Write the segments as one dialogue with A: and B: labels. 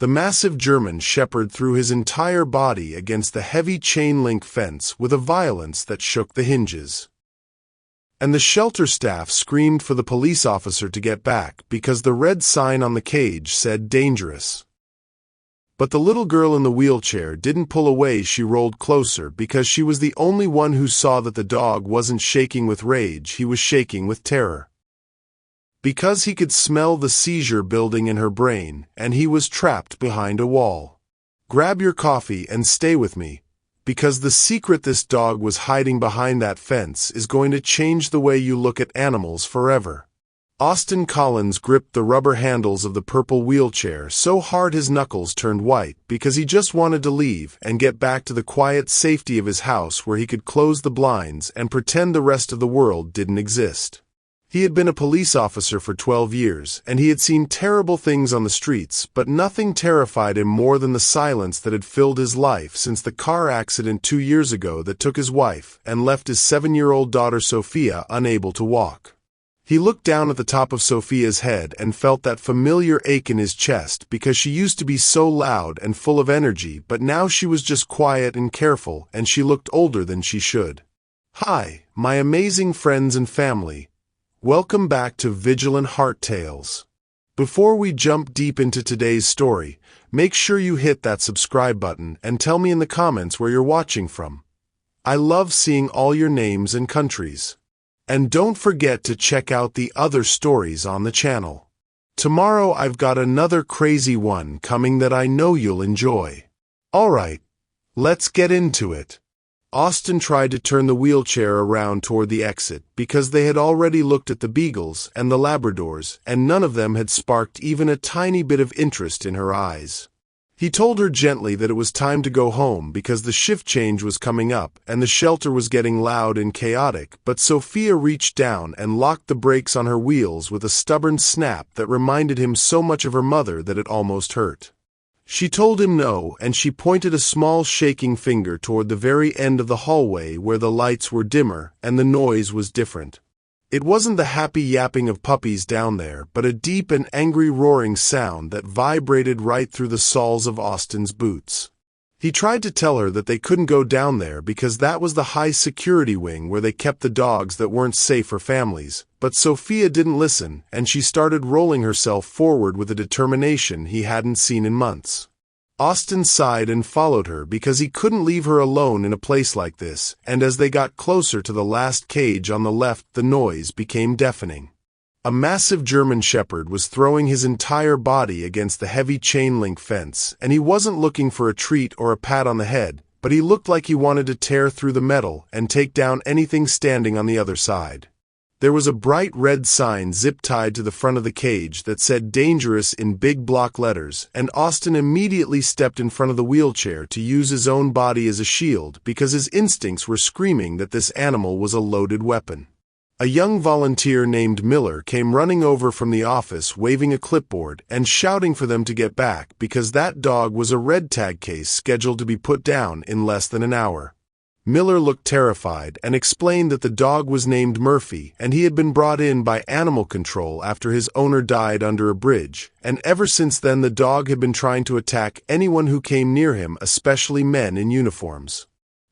A: The massive German shepherd threw his entire body against the heavy chain-link fence with a violence that shook the hinges. And the shelter staff screamed for the police officer to get back because the red sign on the cage said dangerous. But the little girl in the wheelchair didn't pull away. She rolled closer because she was the only one who saw that the dog wasn't shaking with rage, he was shaking with terror. Because he could smell the seizure building in her brain, and he was trapped behind a wall. Grab your coffee and stay with me, because the secret this dog was hiding behind that fence is going to change the way you look at animals forever. Austin Collins gripped the rubber handles of the purple wheelchair so hard his knuckles turned white because he just wanted to leave and get back to the quiet safety of his house where he could close the blinds and pretend the rest of the world didn't exist. He had been a police officer for 12 years, and he had seen terrible things on the streets, but nothing terrified him more than the silence that had filled his life since the car accident 2 years ago that took his wife and left his 7-year-old daughter Sophia unable to walk. He looked down at the top of Sophia's head and felt that familiar ache in his chest because she used to be so loud and full of energy, but now she was just quiet and careful, and she looked older than she should. Hi, my amazing friends and family. Welcome back to Vigilant Heart Tales. Before we jump deep into today's story, make sure you hit that subscribe button and tell me in the comments where you're watching from. I love seeing all your names and countries. And don't forget to check out the other stories on the channel. Tomorrow I've got another crazy one coming that I know you'll enjoy. Alright, let's get into it. Austin tried to turn the wheelchair around toward the exit because they had already looked at the beagles and the Labradors, and none of them had sparked even a tiny bit of interest in her eyes. He told her gently that it was time to go home because the shift change was coming up and the shelter was getting loud and chaotic, but Sophia reached down and locked the brakes on her wheels with a stubborn snap that reminded him so much of her mother that it almost hurt. She told him no, and she pointed a small shaking finger toward the very end of the hallway where the lights were dimmer and the noise was different. It wasn't the happy yapping of puppies down there, but a deep and angry roaring sound that vibrated right through the soles of Austin's boots. He tried to tell her that they couldn't go down there because that was the high security wing where they kept the dogs that weren't safe for families, but Sophia didn't listen, and she started rolling herself forward with a determination he hadn't seen in months. Austin sighed and followed her because he couldn't leave her alone in a place like this, and as they got closer to the last cage on the left, the noise became deafening. A massive German shepherd was throwing his entire body against the heavy chain-link fence, and he wasn't looking for a treat or a pat on the head, but he looked like he wanted to tear through the metal and take down anything standing on the other side. There was a bright red sign zip-tied to the front of the cage that said dangerous in big block letters, and Austin immediately stepped in front of the wheelchair to use his own body as a shield because his instincts were screaming that this animal was a loaded weapon. A young volunteer named Miller came running over from the office waving a clipboard and shouting for them to get back because that dog was a red tag case scheduled to be put down in less than an hour. Miller looked terrified and explained that the dog was named Murphy and he had been brought in by animal control after his owner died under a bridge, and ever since then the dog had been trying to attack anyone who came near him, especially men in uniforms.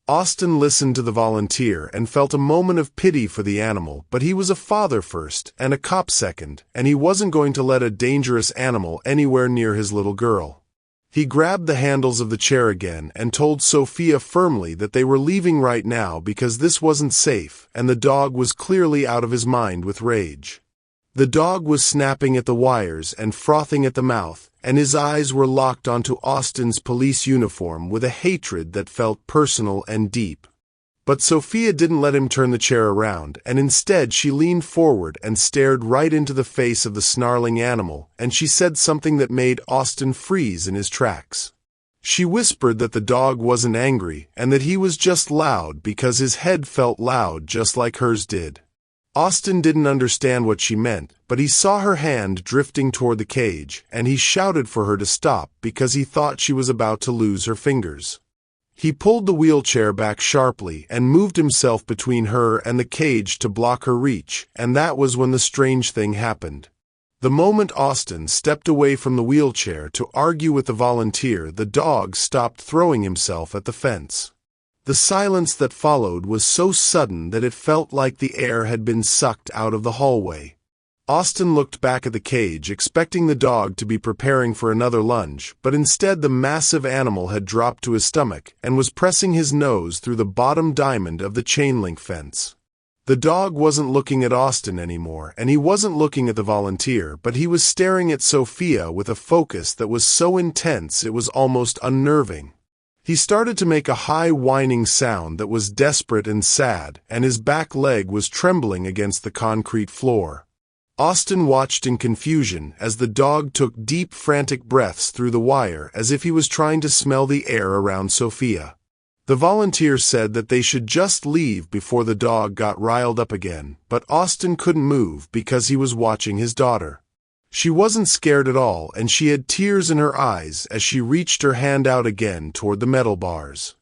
A: Austin listened to the volunteer and felt a moment of pity for the animal, but he was a father first and a cop second, and he wasn't going to let a dangerous animal anywhere near his little girl. He grabbed the handles of the chair again and told Sophia firmly that they were leaving right now because this wasn't safe, and the dog was clearly out of his mind with rage. The dog was snapping at the wires and frothing at the mouth, and his eyes were locked onto Austin's police uniform with a hatred that felt personal and deep. But Sophia didn't let him turn the chair around, and instead she leaned forward and stared right into the face of the snarling animal, and she said something that made Austin freeze in his tracks. She whispered that the dog wasn't angry, and that he was just loud because his head felt loud just like hers did. Austin didn't understand what she meant, but he saw her hand drifting toward the cage, and he shouted for her to stop because he thought she was about to lose her fingers. He pulled the wheelchair back sharply and moved himself between her and the cage to block her reach, and that was when the strange thing happened. The moment Austin stepped away from the wheelchair to argue with the volunteer, the dog stopped throwing himself at the fence. The silence that followed was so sudden that it felt like the air had been sucked out of the hallway. Austin looked back at the cage, expecting the dog to be preparing for another lunge, but instead the massive animal had dropped to his stomach and was pressing his nose through the bottom diamond of the chain-link fence. The dog wasn't looking at Austin anymore, and he wasn't looking at the volunteer, but he was staring at Sophia with a focus that was so intense it was almost unnerving. He started to make a high whining sound that was desperate and sad, and his back leg was trembling against the concrete floor. Austin watched in confusion as the dog took deep, frantic breaths through the wire as if he was trying to smell the air around Sophia. The volunteer said that they should just leave before the dog got riled up again, but Austin couldn't move because he was watching his daughter. She wasn't scared at all, and she had tears in her eyes as she reached her hand out again toward the metal bars.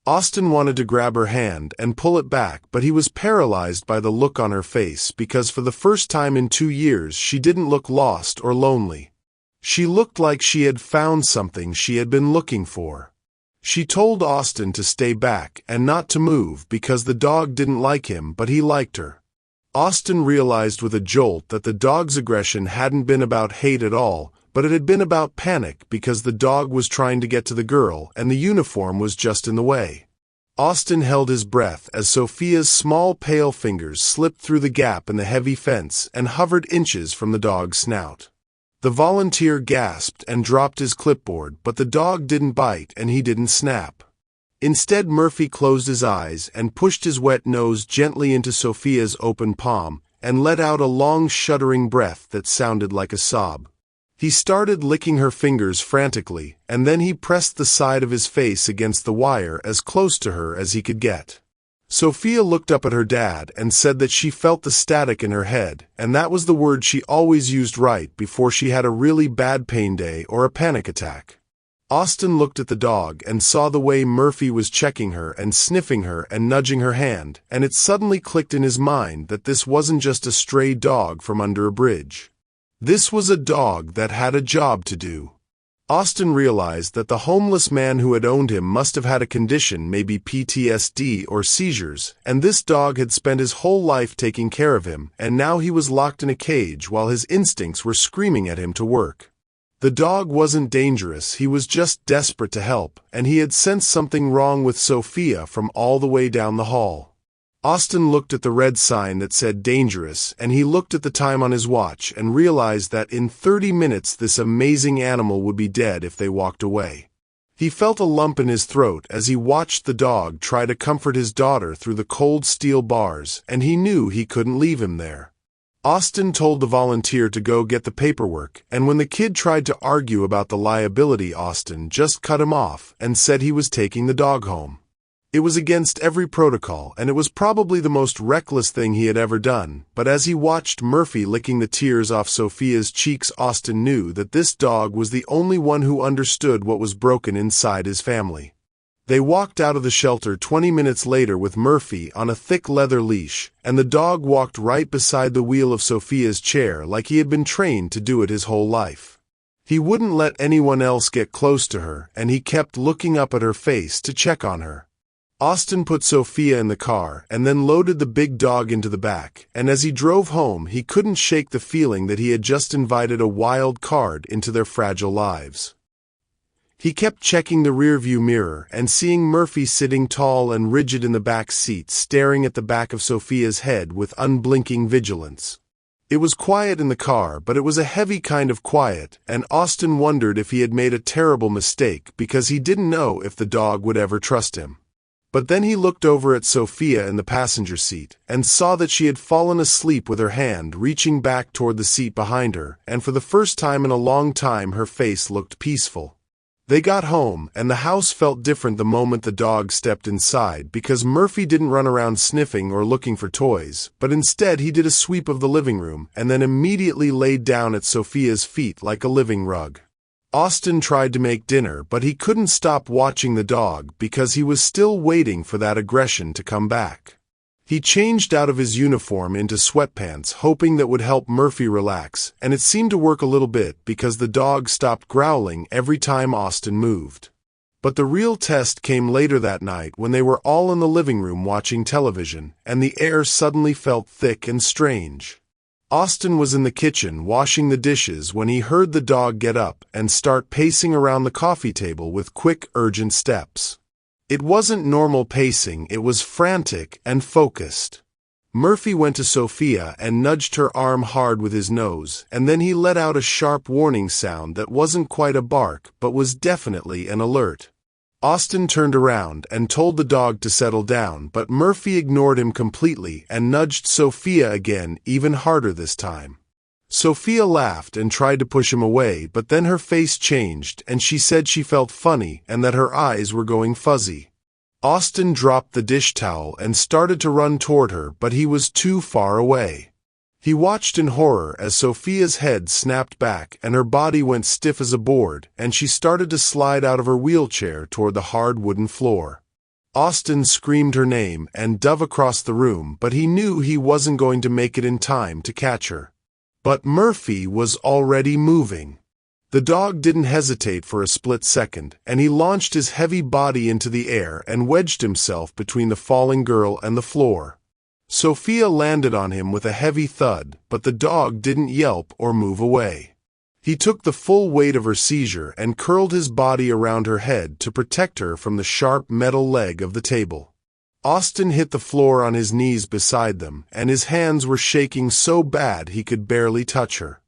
A: Austin wanted to grab her hand and pull it back, but he was paralyzed by the look on her face because for the first time in 2 years she didn't look lost or lonely. She looked like she had found something she had been looking for. She told Austin to stay back and not to move because the dog didn't like him, but he liked her. Austin realized with a jolt that the dog's aggression hadn't been about hate at all, but it had been about panic because the dog was trying to get to the girl and the uniform was just in the way. Austin held his breath as Sophia's small pale fingers slipped through the gap in the heavy fence and hovered inches from the dog's snout. The volunteer gasped and dropped his clipboard, but the dog didn't bite and he didn't snap. Instead, Murphy closed his eyes and pushed his wet nose gently into Sophia's open palm and let out a long shuddering breath that sounded like a sob. He started licking her fingers frantically, and then he pressed the side of his face against the wire as close to her as he could get. Sophia looked up at her dad and said that she felt the static in her head, and that was the word she always used right before she had a really bad pain day or a panic attack. Austin looked at the dog and saw the way Murphy was checking her and sniffing her and nudging her hand, and it suddenly clicked in his mind that this wasn't just a stray dog from under a bridge. This was a dog that had a job to do. Austin realized that the homeless man who had owned him must have had a condition, maybe PTSD or seizures, and this dog had spent his whole life taking care of him, and now he was locked in a cage while his instincts were screaming at him to work. The dog wasn't dangerous, he was just desperate to help, and he had sensed something wrong with Sophia from all the way down the hall. Austin looked at the red sign that said dangerous, and he looked at the time on his watch and realized that in 30 minutes this amazing animal would be dead if they walked away. He felt a lump in his throat as he watched the dog try to comfort his daughter through the cold steel bars, and he knew he couldn't leave him there. Austin told the volunteer to go get the paperwork, and when the kid tried to argue about the liability, Austin just cut him off and said he was taking the dog home. It was against every protocol, and it was probably the most reckless thing he had ever done, but as he watched Murphy licking the tears off Sophia's cheeks, Austin knew that this dog was the only one who understood what was broken inside his family. They walked out of the shelter 20 minutes later with Murphy on a thick leather leash, and the dog walked right beside the wheel of Sophia's chair like he had been trained to do it his whole life. He wouldn't let anyone else get close to her, and he kept looking up at her face to check on her. Austin put Sophia in the car and then loaded the big dog into the back, and as he drove home he couldn't shake the feeling that he had just invited a wild card into their fragile lives. He kept checking the rearview mirror and seeing Murphy sitting tall and rigid in the back seat, staring at the back of Sophia's head with unblinking vigilance. It was quiet in the car, but it was a heavy kind of quiet, and Austin wondered if he had made a terrible mistake because he didn't know if the dog would ever trust him. But then he looked over at Sophia in the passenger seat and saw that she had fallen asleep with her hand reaching back toward the seat behind her, and for the first time in a long time her face looked peaceful. They got home, and the house felt different the moment the dog stepped inside because Murphy didn't run around sniffing or looking for toys, but instead he did a sweep of the living room and then immediately laid down at Sophia's feet like a living rug. Austin tried to make dinner, but he couldn't stop watching the dog because he was still waiting for that aggression to come back. He changed out of his uniform into sweatpants, hoping that would help Murphy relax, and it seemed to work a little bit because the dog stopped growling every time Austin moved. But the real test came later that night when they were all in the living room watching television, and the air suddenly felt thick and strange. Austin was in the kitchen washing the dishes when he heard the dog get up and start pacing around the coffee table with quick, urgent steps. It wasn't normal pacing, it was frantic and focused. Murphy went to Sophia and nudged her arm hard with his nose, and then he let out a sharp warning sound that wasn't quite a bark but was definitely an alert. Austin turned around and told the dog to settle down, but Murphy ignored him completely and nudged Sophia again, even harder this time. Sophia laughed and tried to push him away, but then her face changed and she said she felt funny and that her eyes were going fuzzy. Austin dropped the dish towel and started to run toward her, but he was too far away. He watched in horror as Sophia's head snapped back and her body went stiff as a board, and she started to slide out of her wheelchair toward the hard wooden floor. Austin screamed her name and dove across the room, but he knew he wasn't going to make it in time to catch her. But Murphy was already moving. The dog didn't hesitate for a split second, and he launched his heavy body into the air and wedged himself between the falling girl and the floor. Sophia landed on him with a heavy thud, but the dog didn't yelp or move away. He took the full weight of her seizure and curled his body around her head to protect her from the sharp metal leg of the table. Austin hit the floor on his knees beside them, and his hands were shaking so bad he could barely touch her.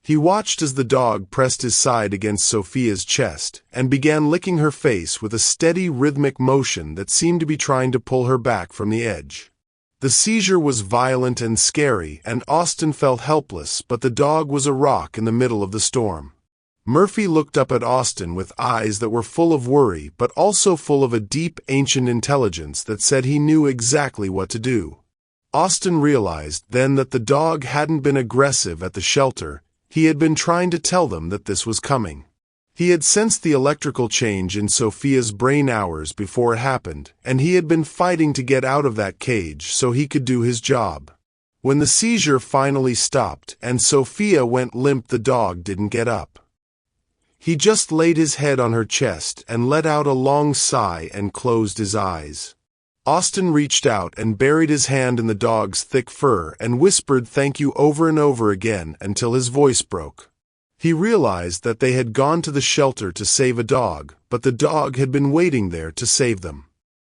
A: He watched as the dog pressed his side against Sophia's chest and began licking her face with a steady rhythmic motion that seemed to be trying to pull her back from the edge. The seizure was violent and scary, and Austin felt helpless, but the dog was a rock in the middle of the storm. Murphy looked up at Austin with eyes that were full of worry, but also full of a deep, ancient intelligence that said he knew exactly what to do. Austin realized then that the dog hadn't been aggressive at the shelter. He had been trying to tell them that this was coming. He had sensed the electrical change in Sophia's brain hours before it happened, and he had been fighting to get out of that cage so he could do his job. When the seizure finally stopped and Sophia went limp, the dog didn't get up. He just laid his head on her chest and let out a long sigh and closed his eyes. Austin reached out and buried his hand in the dog's thick fur and whispered thank you over and over again until his voice broke. He realized that they had gone to the shelter to save a dog, but the dog had been waiting there to save them.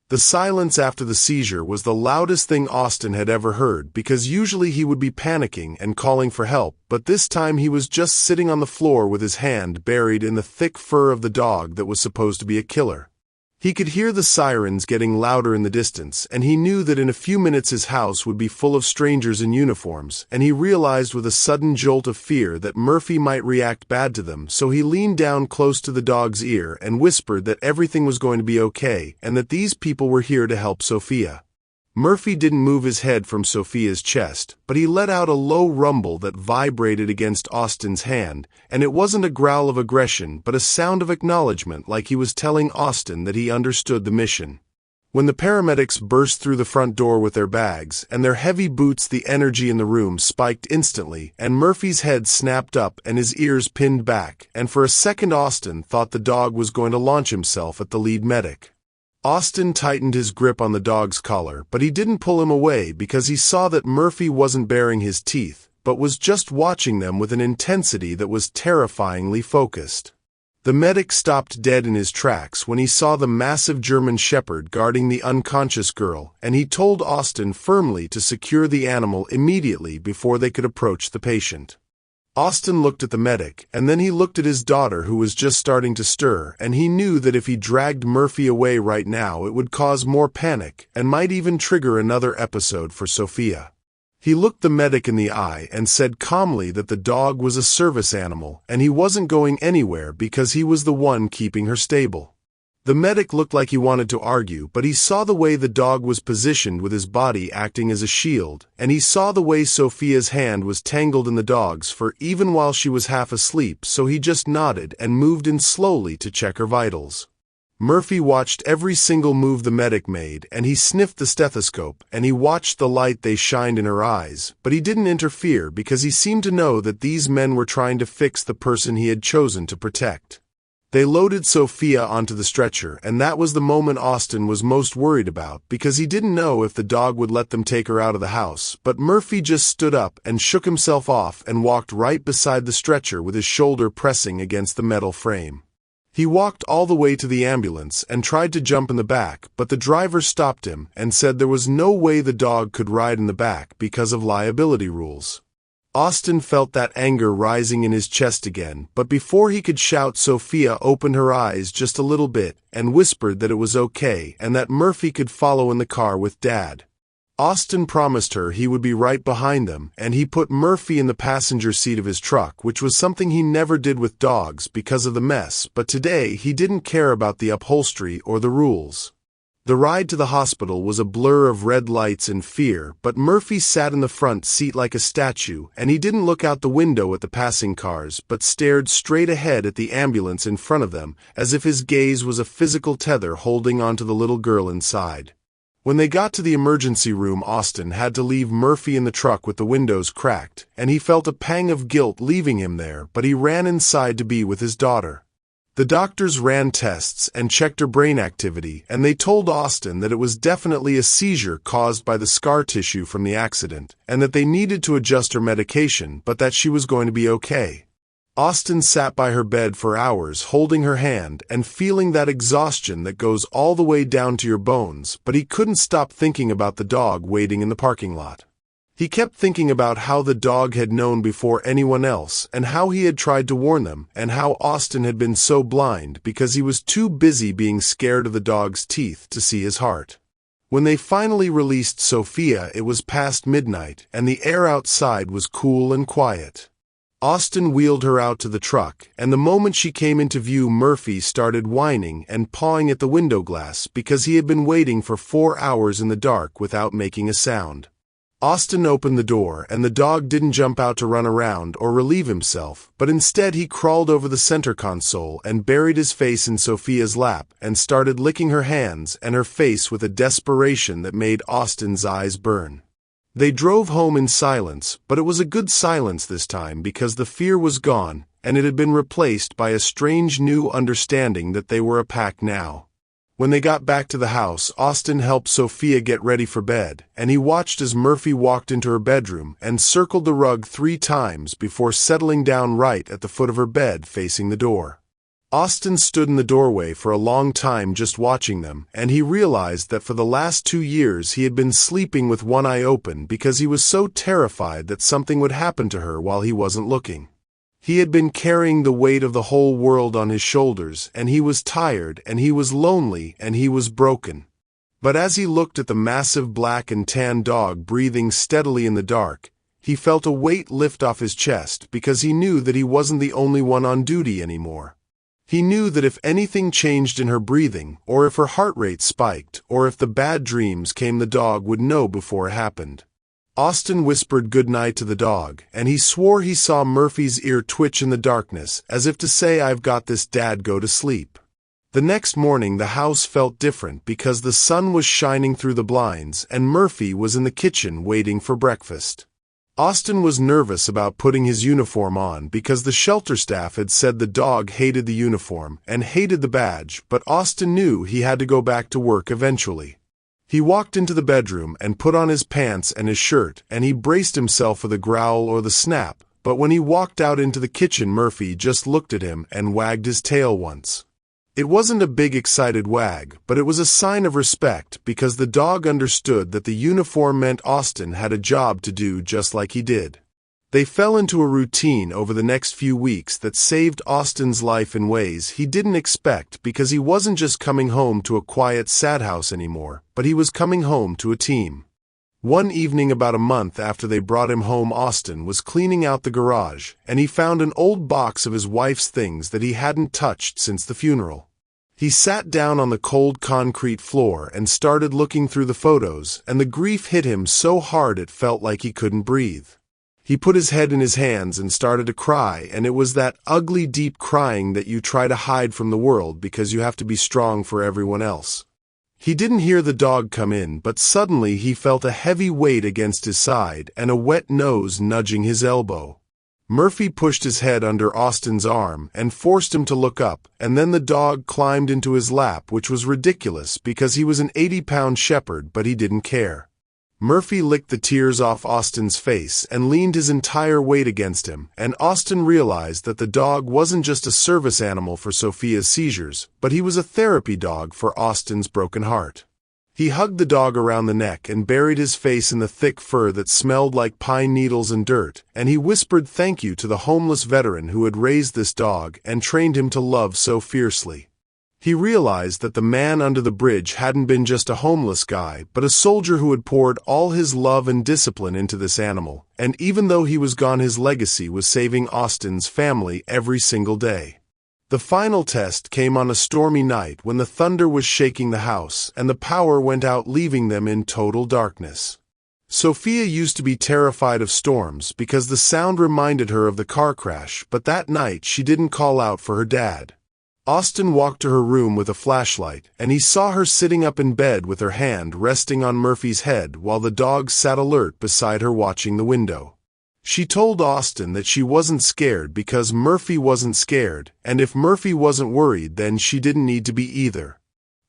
A: The silence after the seizure was the loudest thing Austin had ever heard, because usually he would be panicking and calling for help, but this time he was just sitting on the floor with his hand buried in the thick fur of the dog that was supposed to be a killer. He could hear the sirens getting louder in the distance, and he knew that in a few minutes his house would be full of strangers in uniforms, and he realized with a sudden jolt of fear that Murphy might react bad to them, so he leaned down close to the dog's ear and whispered that everything was going to be okay, and that these people were here to help Sophia. Murphy didn't move his head from Sophia's chest, but he let out a low rumble that vibrated against Austin's hand, and it wasn't a growl of aggression but a sound of acknowledgement, like he was telling Austin that he understood the mission. When the paramedics burst through the front door with their bags and their heavy boots, the energy in the room spiked instantly, and Murphy's head snapped up and his ears pinned back, and for a second Austin thought the dog was going to launch himself at the lead medic. Austin tightened his grip on the dog's collar, but he didn't pull him away because he saw that Murphy wasn't baring his teeth, but was just watching them with an intensity that was terrifyingly focused. The medic stopped dead in his tracks when he saw the massive German shepherd guarding the unconscious girl, and he told Austin firmly to secure the animal immediately before they could approach the patient. Austin looked at the medic, and then he looked at his daughter who was just starting to stir, and he knew that if he dragged Murphy away right now it would cause more panic and might even trigger another episode for Sophia. He looked the medic in the eye and said calmly that the dog was a service animal and he wasn't going anywhere because he was the one keeping her stable. The medic looked like he wanted to argue, but he saw the way the dog was positioned with his body acting as a shield, and he saw the way Sophia's hand was tangled in the dog's fur even while she was half asleep, so he just nodded and moved in slowly to check her vitals. Murphy watched every single move the medic made, and he sniffed the stethoscope, and he watched the light they shined in her eyes, but he didn't interfere because he seemed to know that these men were trying to fix the person he had chosen to protect. They loaded Sophia onto the stretcher, and that was the moment Austin was most worried about because he didn't know if the dog would let them take her out of the house, but Murphy just stood up and shook himself off and walked right beside the stretcher with his shoulder pressing against the metal frame. He walked all the way to the ambulance and tried to jump in the back, but the driver stopped him and said there was no way the dog could ride in the back because of liability rules. Austin felt that anger rising in his chest again, but before he could shout, Sophia opened her eyes just a little bit and whispered that it was okay and that Murphy could follow in the car with Dad. Austin promised her he would be right behind them, and he put Murphy in the passenger seat of his truck, which was something he never did with dogs because of the mess, but today he didn't care about the upholstery or the rules. The ride to the hospital was a blur of red lights and fear, but Murphy sat in the front seat like a statue, and he didn't look out the window at the passing cars, but stared straight ahead at the ambulance in front of them, as if his gaze was a physical tether holding onto the little girl inside. When they got to the emergency room, Austin had to leave Murphy in the truck with the windows cracked, and he felt a pang of guilt leaving him there, but he ran inside to be with his daughter. The doctors ran tests and checked her brain activity, and they told Austin that it was definitely a seizure caused by the scar tissue from the accident, and that they needed to adjust her medication, but that she was going to be okay. Austin sat by her bed for hours, holding her hand and feeling that exhaustion that goes all the way down to your bones, but he couldn't stop thinking about the dog waiting in the parking lot. He kept thinking about how the dog had known before anyone else, and how he had tried to warn them, and how Austin had been so blind because he was too busy being scared of the dog's teeth to see his heart. When they finally released Sophia, it was past midnight, and the air outside was cool and quiet. Austin wheeled her out to the truck, and the moment she came into view, Murphy started whining and pawing at the window glass because he had been waiting for 4 hours in the dark without making a sound. Austin opened the door, and the dog didn't jump out to run around or relieve himself, but instead he crawled over the center console and buried his face in Sophia's lap and started licking her hands and her face with a desperation that made Austin's eyes burn. They drove home in silence, but it was a good silence this time because the fear was gone, and it had been replaced by a strange new understanding that they were a pack now. When they got back to the house, Austin helped Sophia get ready for bed, and he watched as Murphy walked into her bedroom and circled the rug 3 times before settling down right at the foot of her bed facing the door. Austin stood in the doorway for a long time just watching them, and he realized that for the last 2 years he had been sleeping with one eye open because he was so terrified that something would happen to her while he wasn't looking. He had been carrying the weight of the whole world on his shoulders, and he was tired, and he was lonely, and he was broken. But as he looked at the massive black and tan dog breathing steadily in the dark, he felt a weight lift off his chest because he knew that he wasn't the only one on duty anymore. He knew that if anything changed in her breathing, or if her heart rate spiked, or if the bad dreams came, the dog would know before it happened. Austin whispered goodnight to the dog, and he swore he saw Murphy's ear twitch in the darkness, as if to say, "I've got this, Dad, go to sleep." The next morning the house felt different because the sun was shining through the blinds, and Murphy was in the kitchen waiting for breakfast. Austin was nervous about putting his uniform on because the shelter staff had said the dog hated the uniform and hated the badge, but Austin knew he had to go back to work eventually. He walked into the bedroom and put on his pants and his shirt, and he braced himself for the growl or the snap, but when he walked out into the kitchen, Murphy just looked at him and wagged his tail once. It wasn't a big excited wag, but it was a sign of respect because the dog understood that the uniform meant Austin had a job to do just like he did. They fell into a routine over the next few weeks that saved Austin's life in ways he didn't expect because he wasn't just coming home to a quiet, sad house anymore, but he was coming home to a team. One evening about a month after they brought him home, Austin was cleaning out the garage, and he found an old box of his wife's things that he hadn't touched since the funeral. He sat down on the cold concrete floor and started looking through the photos, and the grief hit him so hard it felt like he couldn't breathe. He put his head in his hands and started to cry, and it was that ugly, deep crying that you try to hide from the world because you have to be strong for everyone else. He didn't hear the dog come in, but suddenly he felt a heavy weight against his side and a wet nose nudging his elbow. Murphy pushed his head under Austin's arm and forced him to look up, and then the dog climbed into his lap, which was ridiculous because he was an 80-pound shepherd, but he didn't care. Murphy licked the tears off Austin's face and leaned his entire weight against him, and Austin realized that the dog wasn't just a service animal for Sophia's seizures, but he was a therapy dog for Austin's broken heart. He hugged the dog around the neck and buried his face in the thick fur that smelled like pine needles and dirt, and he whispered thank you to the homeless veteran who had raised this dog and trained him to love so fiercely. He realized that the man under the bridge hadn't been just a homeless guy, but a soldier who had poured all his love and discipline into this animal, and even though he was gone, his legacy was saving Austin's family every single day. The final test came on a stormy night when the thunder was shaking the house, and the power went out, leaving them in total darkness. Sophia used to be terrified of storms because the sound reminded her of the car crash, but that night she didn't call out for her dad. Austin walked to her room with a flashlight, and he saw her sitting up in bed with her hand resting on Murphy's head while the dog sat alert beside her watching the window. She told Austin that she wasn't scared because Murphy wasn't scared, and if Murphy wasn't worried, then she didn't need to be either.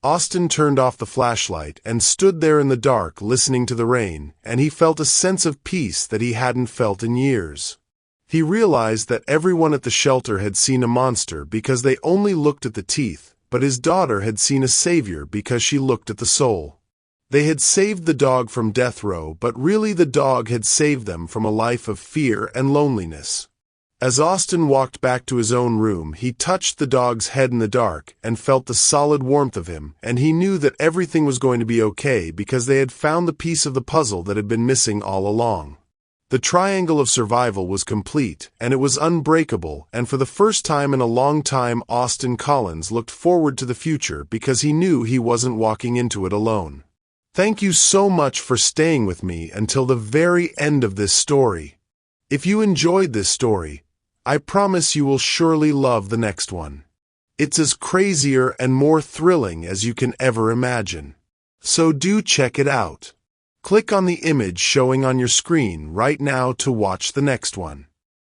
A: Austin turned off the flashlight and stood there in the dark listening to the rain, and he felt a sense of peace that he hadn't felt in years. He realized that everyone at the shelter had seen a monster because they only looked at the teeth, but his daughter had seen a savior because she looked at the soul. They had saved the dog from death row, but really the dog had saved them from a life of fear and loneliness. As Austin walked back to his own room, he touched the dog's head in the dark and felt the solid warmth of him, and he knew that everything was going to be okay because they had found the piece of the puzzle that had been missing all along. The triangle of survival was complete, and it was unbreakable, and for the first time in a long time Austin Collins looked forward to the future because he knew he wasn't walking into it alone. Thank you so much for staying with me until the very end of this story. If you enjoyed this story, I promise you will surely love the next one. It's as crazier and more thrilling as you can ever imagine. So do check it out. Click on the image showing on your screen right now to watch the next one.